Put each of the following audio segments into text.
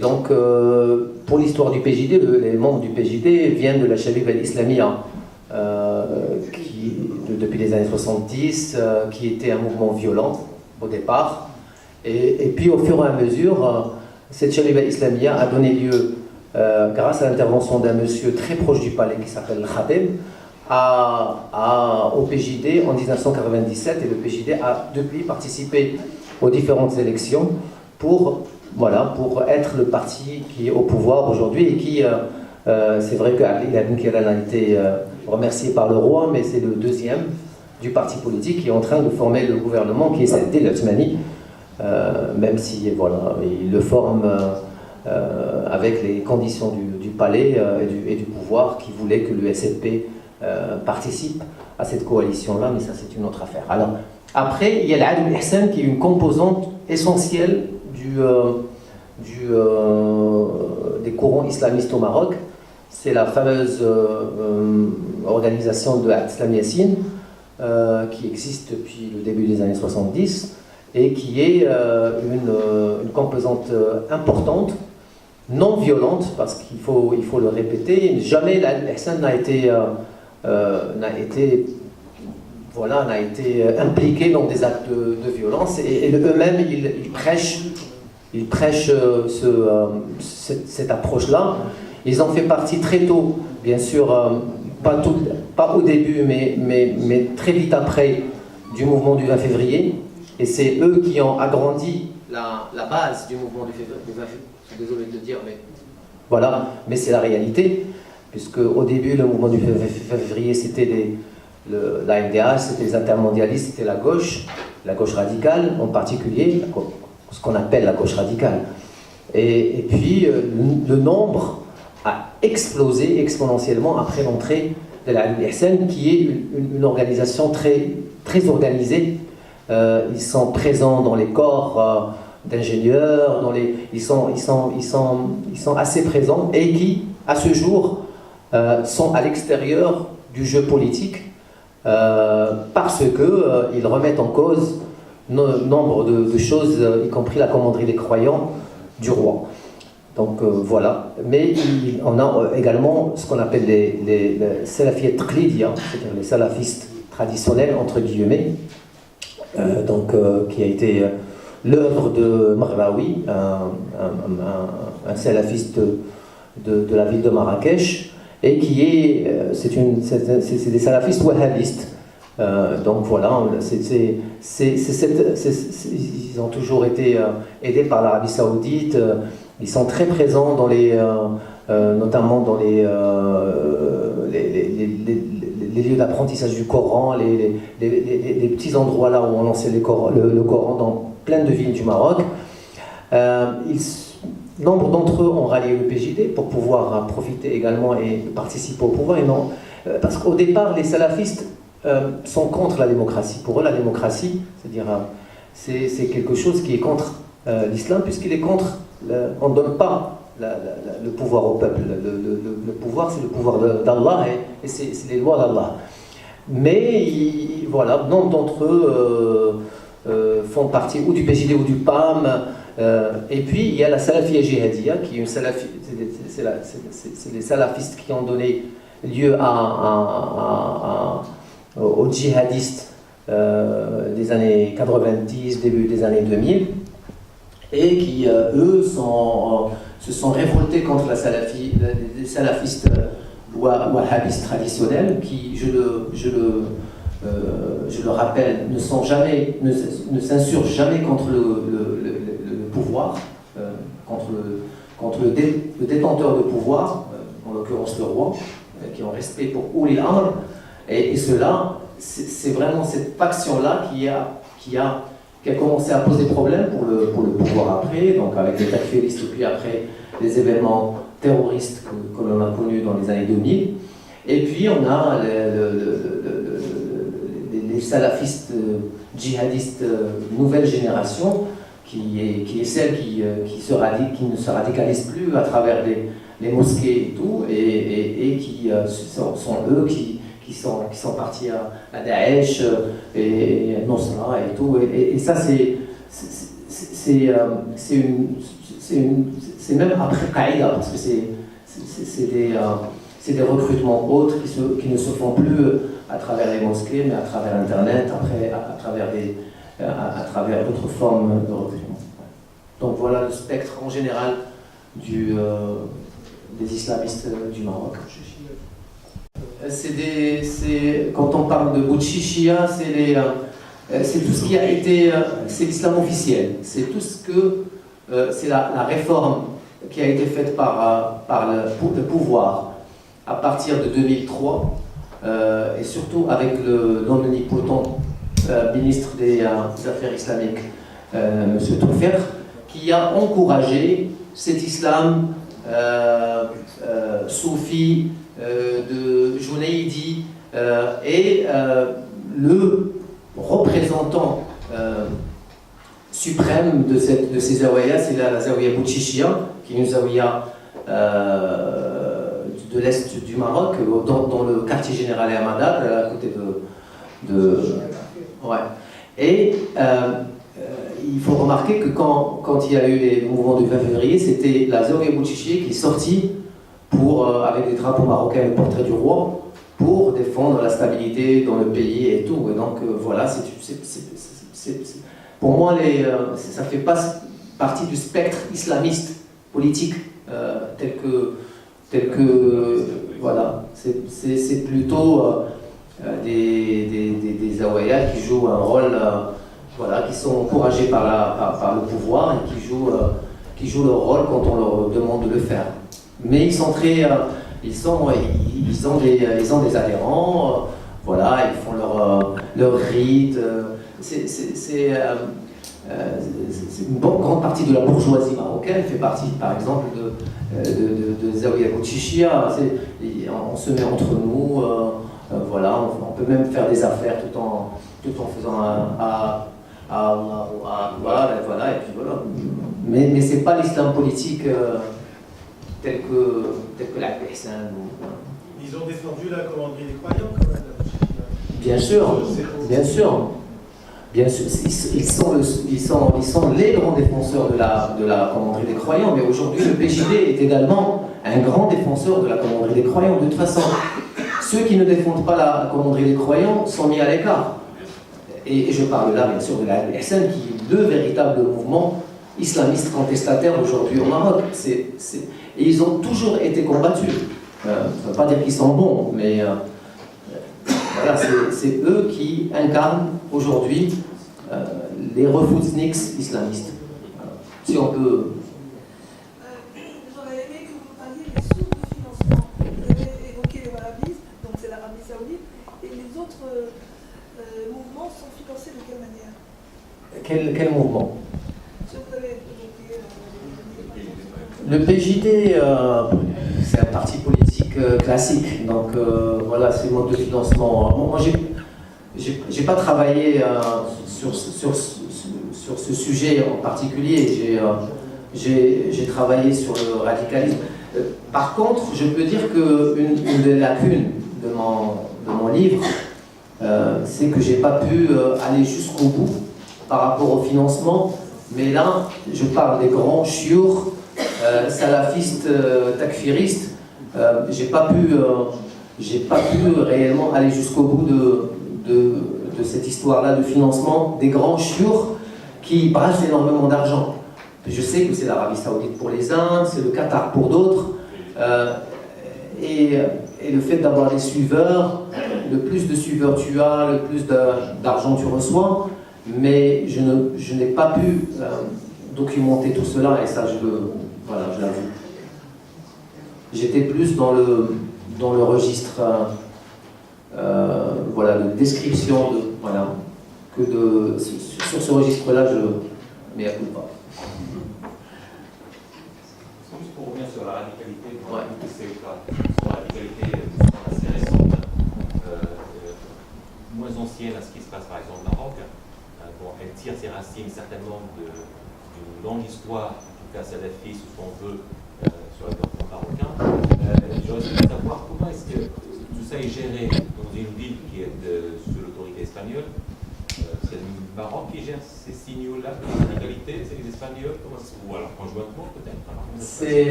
donc, pour l'histoire du PJD, les membres du PJD viennent de la Shabib al-Islamia, depuis les années 70, qui était un mouvement violent au départ. Et puis, au fur et à mesure, cette Shabib al-Islamia a donné lieu, grâce à l'intervention d'un monsieur très proche du palais qui s'appelle Khatem, au PJD en 1997, et le PJD a depuis participé aux différentes élections pour être le parti qui est au pouvoir aujourd'hui et qui, c'est vrai que Ali Ibn Kiran a été remercié par le roi, mais c'est le deuxième du parti politique qui est en train de former le gouvernement, qui est Saddin al-Othmani, même si il le forme avec les conditions du palais et du pouvoir qui voulait que le SLP participe à cette coalition-là, mais ça c'est une autre affaire. Alors, après, il y a l'Adl al-Ihsan qui est une composante essentielle des courants islamistes au Maroc. C'est la fameuse organisation de Islam Yassine qui existe depuis le début des années 70 et qui est une composante importante, non violente, parce qu'il faut le répéter. Jamais l'Adl al-Ihsan n'a été impliqué dans des actes de violence, et eux-mêmes ils prêchent cette approche-là. Ils ont fait partie très tôt, bien sûr, pas au début, mais très vite après, du mouvement du 20 février, et c'est eux qui ont agrandi la base du mouvement du 20 février. Je suis désolé de le dire, mais c'est la réalité. Puisque au début, le mouvement du février, c'était la MDH, c'était les intermondialistes, c'était la gauche radicale en particulier, ce qu'on appelle la gauche radicale. Et puis, le nombre a explosé exponentiellement après l'entrée de l'Adl al-Ihsan, qui est une organisation très, très organisée. Ils sont présents dans les corps d'ingénieurs, ils sont assez présents, et qui, à ce jour, sont à l'extérieur du jeu politique parce qu'ils remettent en cause nombre de choses, y compris la commanderie des croyants du roi. Donc voilà. Mais on a également ce qu'on appelle les salafiyat taqlidiya, c'est-à-dire les salafistes traditionnels, entre guillemets, qui a été l'œuvre de Marraoui, un salafiste de la ville de Marrakech, et qui est, c'est des salafistes wahhabistes. Donc voilà, ils ont toujours été aidés par l'Arabie Saoudite. Ils sont très présents notamment dans les lieux d'apprentissage du Coran, les petits endroits là où on enseigne le Coran dans plein de villes du Maroc. Nombre d'entre eux ont rallié le PJD pour pouvoir profiter également et participer au pouvoir. Parce qu'au départ, les salafistes sont contre la démocratie. Pour eux, la démocratie, c'est-à-dire, c'est quelque chose qui est contre l'islam, puisqu'il est contre. On ne donne pas le pouvoir au peuple. Le pouvoir, c'est le pouvoir d'Allah, et c'est les lois d'Allah. Mais voilà, nombre d'entre eux font partie ou du PJD ou du PAM. Et puis il y a la Salafiyya Jihadiyya, qui est une c'est les salafistes qui ont donné lieu aux djihadistes des années 90, début des années 2000, et qui, eux, se sont révoltés contre les salafistes wahhabistes traditionnels, qui, je le rappelle, ne s'insurgent jamais contre le pouvoir, contre le détenteur de pouvoir, en l'occurrence le roi, qui ont respect pour Oulil Amr, et cela, c'est vraiment cette faction-là qui a commencé à poser problème pour le pouvoir après, donc avec les takfiristes, puis après les événements terroristes que l'on a connus dans les années 2000. Et puis on a les salafistes djihadistes nouvelle génération, qui est celle qui ne se radicalise plus à travers les mosquées et tout, et qui sont eux qui sont partis à Daesh et Nusra et tout. Et ça, c'est même après Qaïda, parce que c'est des recrutements autres qui ne se font plus à travers les mosquées, mais à travers Internet, à travers d'autres formes de recrutement. Donc voilà le spectre en général des islamistes du Maroc. Quand on parle de Boutchichia, c'est tout ce qui a été, c'est l'islam officiel, c'est tout ce que, c'est la réforme qui a été faite par le pouvoir à partir de 2003, et surtout avec le non-omnipotent ministre des Affaires islamiques, M. Toufer, qui a encouragé cet islam soufi, de Junaidi, et le représentant suprême de ces zawiyas, c'est la zawiya Boutchichia, qui est une zawiya de l'est du Maroc, dans le quartier général Hamadad, à côté ouais. Et il faut remarquer que quand il y a eu les mouvements du 20 février, c'était la zawiya Boutchichia qui est sortie avec des drapeaux marocains et le portrait du roi, pour défendre la stabilité dans le pays et tout. Et donc voilà, pour moi, ça ne fait pas partie du spectre islamiste politique tel que voilà, c'est plutôt des zawiyas qui jouent un rôle, voilà, qui sont encouragés par le pouvoir et qui jouent leur rôle quand on leur demande de le faire. Mais ils sont très, ils ont des adhérents, voilà, ils font leur rite. C'est une grande partie de la bourgeoisie marocaine fait partie, par exemple, de Zawiya Boutchichia. On se met entre nous, voilà, on peut même faire des affaires tout en faisant Allah ou Allah, voilà, et puis voilà. Mais c'est pas l'islam politique tel que la Hassan. Ils ont défendu la commanderie des croyants quand même. Bien sûr. Ils sont les grands défenseurs de la commanderie des croyants, mais aujourd'hui le PJD est également un grand défenseur de la commanderie des croyants. De toute façon, ceux qui ne défendent pas la commanderie des croyants sont mis à l'écart. Et je parle là bien sûr de la Hassan, qui est le véritable mouvement islamiste contestataire aujourd'hui au Maroc. Et ils ont toujours été combattus. Ça ne veut pas dire qu'ils sont bons, mais voilà, c'est eux qui incarnent aujourd'hui les refoutniks islamistes. Voilà. Si on peut... J'aurais aimé que vous parliez des sources de financement. Vous avez évoqué les wahhabistes, donc c'est l'Arabie Saoudite, et les autres mouvements sont financés de quelle manière? Quel mouvement? Vous avez évoqué le PJD, c'est un parti politique classique, donc voilà, c'est le mode de financement. Moi, j'ai pas travaillé sur ce sujet en particulier. J'ai travaillé sur le radicalisme. Par contre, je peux dire qu'une des lacunes de mon livre, c'est que j'ai pas pu aller jusqu'au bout par rapport au financement. Mais là, je parle des grands chiours salafistes, takfiristes. J'ai pas pu réellement aller jusqu'au bout de cette histoire-là de financement des grands chiours qui brassent énormément d'argent. Je sais que c'est l'Arabie Saoudite pour les uns, c'est le Qatar pour d'autres, et le fait d'avoir des suiveurs, le plus de suiveurs tu as, le plus d'argent tu reçois, mais je n'ai pas pu documenter tout cela, et ça je l'avoue. J'étais plus dans le registre voilà, de description sur ce registre-là, mais à coup pas. Juste pour revenir sur la radicalité, Ouais. c'est sur la radicalité assez récente, moins ancienne à ce qui se passe par exemple au Maroc. Bon, elle tire ses racines certainement d'une longue histoire, en tout cas salafiste, ou ce qu'on veut, sur le territoire marocain. J'aurais souhaité savoir comment est-ce que tout ça est géré dans une ville qui est sous l'autorité espagnole, c'est le Maroc qui gère ces signaux-là, les inégalités, c'est les Espagnols, ou alors conjointement peut-être.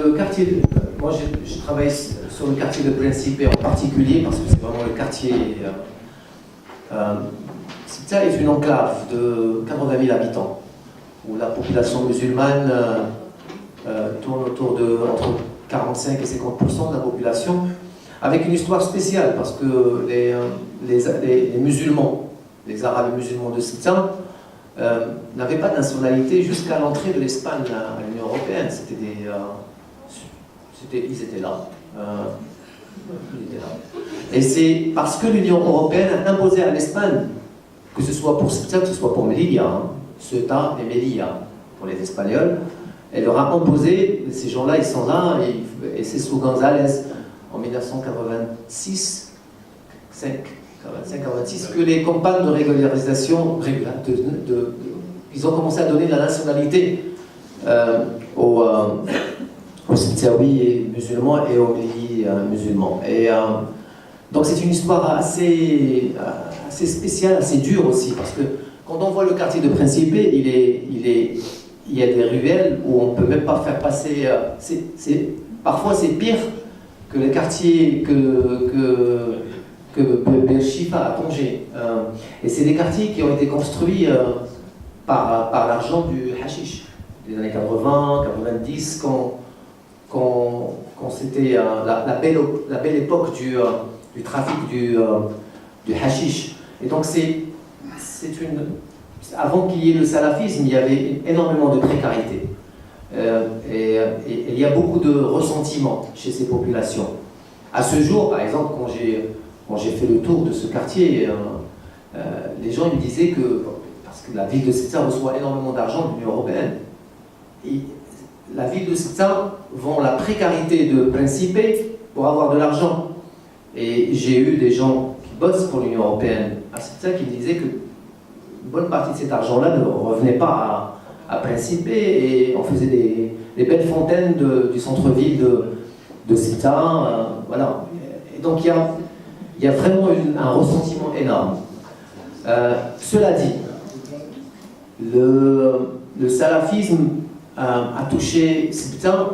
Le quartier. Moi, je travaille sur le quartier de Principe en particulier parce que c'est vraiment le quartier. Ceuta est une enclave de 80 000 habitants où la population musulmane tourne autour de entre 45 et 50% de la population, avec une histoire spéciale parce que les musulmans, les Arabes musulmans de Ceuta, n'avaient pas de nationalité jusqu'à l'entrée de l'Espagne à l'Union européenne. Ils étaient là. Et c'est parce que l'Union européenne a imposé à l'Espagne, que ce soit pour Ceuta, que ce soit pour Melilla, Ceuta et Melilla, pour les Espagnols, elle leur a imposé, ces gens-là, ils sont là, et c'est sous González, en 1986, 85-86, que les campagnes de régularisation, ils ont commencé à donner la nationalité aux Ceuta-oui musulmans et aux Melilli musulmans. Et donc c'est une histoire assez spéciale, assez dure aussi, parce que quand on voit le quartier de Principe, il y a des ruelles où on ne peut même pas faire passer. Parfois c'est pire que le quartier que Beersheba a Tanger. Et c'est des quartiers qui ont été construits par l'argent du hashish, des années 80, 90, quand c'était la belle époque du trafic du hashish. Et donc avant qu'il y ait le salafisme, il y avait énormément de précarité. Et il y a beaucoup de ressentiment chez ces populations. À ce jour, par exemple, quand j'ai fait le tour de ce quartier, les gens me disaient que, parce que la ville de Ceuta reçoit énormément d'argent de l'Union européenne, et la ville de Ceuta vend la précarité de Principe pour avoir de l'argent. Et j'ai eu des gens qui bossent pour l'Union européenne à Ceuta qui me disaient que une bonne partie de cet argent-là ne revenait pas à Principe, et on faisait des belles fontaines du centre-ville de Ceuta. Voilà. Et donc il y a vraiment un ressentiment énorme. Cela dit, le salafisme a touché Ceuta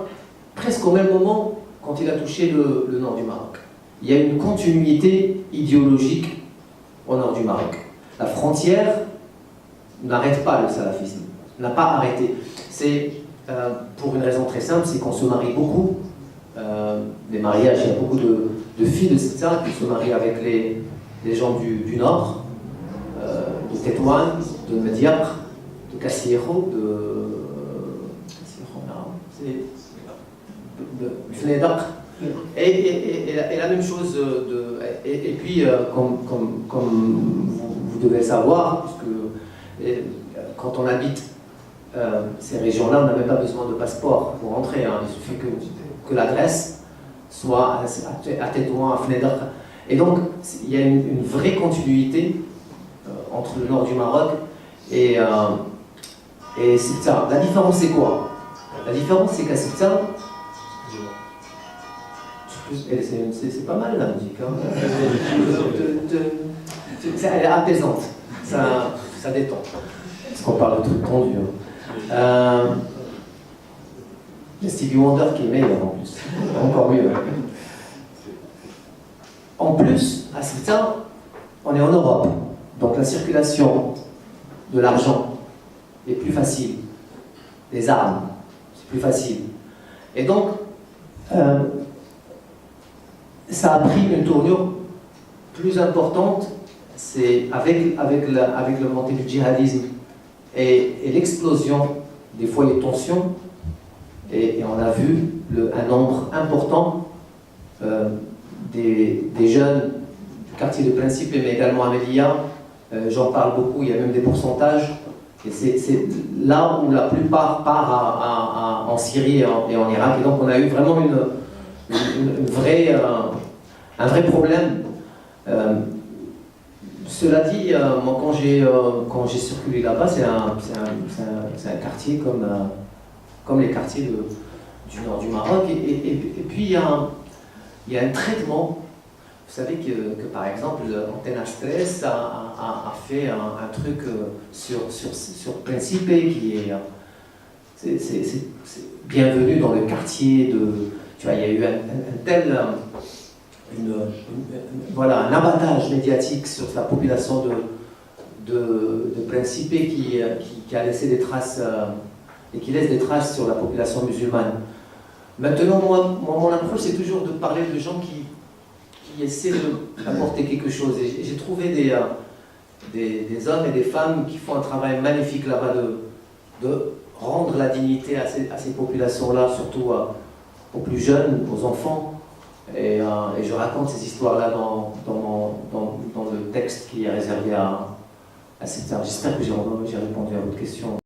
presque au même moment quand il a touché le nord du Maroc. Il y a une continuité idéologique au nord du Maroc. La frontière n'arrête pas le salafisme, n'a pas arrêté. C'est pour une raison très simple, c'est qu'on se marie beaucoup. Les mariages, il y a beaucoup de filles de Ceuta qui se marient avec les gens du nord, de Tétouan, de Mediapr, de Castillejo, de Fnedaq. Et la même chose, et puis comme vous devez le savoir, parce que quand on habite ces régions-là, on n'a même pas besoin de passeport pour rentrer. Il suffit que l'adresse soit à Tétouan, à Fnedaq. Et donc, il y a une vraie continuité entre le nord du Maroc et Ceuta. La différence, c'est quoi? La différence, c'est qu'à Ceuta, c'est pas mal la musique, hein. Elle est apaisante, ça détend. Parce qu'on parle de trucs tendus. Il y a Stevie Wonder qui est meilleur en plus, encore mieux. En plus, à Ceuta, on est en Europe, donc la circulation de l'argent est plus facile, les armes, c'est plus facile. Et donc, ça a pris une tournure plus importante, c'est avec le montée du djihadisme et l'explosion des foyers de tension, et on a vu un nombre important des jeunes du quartier de Principe, mais également à Melilla. J'en parle beaucoup, il y a même des pourcentages, et c'est là où la plupart part en Syrie et en Irak, et donc on a eu vraiment un vrai problème. Cela dit, moi quand j'ai circulé là-bas, c'est un quartier comme les quartiers du nord du Maroc, et puis il y a un traitement. Vous savez que par exemple, Antena Stress a fait un truc sur Principe qui est, c'est bienvenu dans le quartier de... Tu vois, il y a eu voilà, un abattage médiatique sur la population de Principe qui a laissé des traces et qui laisse des traces sur la population musulmane. Maintenant, moi mon approche, c'est toujours de parler de gens qui essaient d'apporter quelque chose. Et j'ai trouvé des hommes et des femmes qui font un travail magnifique là-bas de rendre la dignité à ces populations-là, surtout aux plus jeunes, aux enfants. Et je raconte ces histoires-là dans le texte qui est réservé à cette heure. J'espère que j'ai répondu à votre question.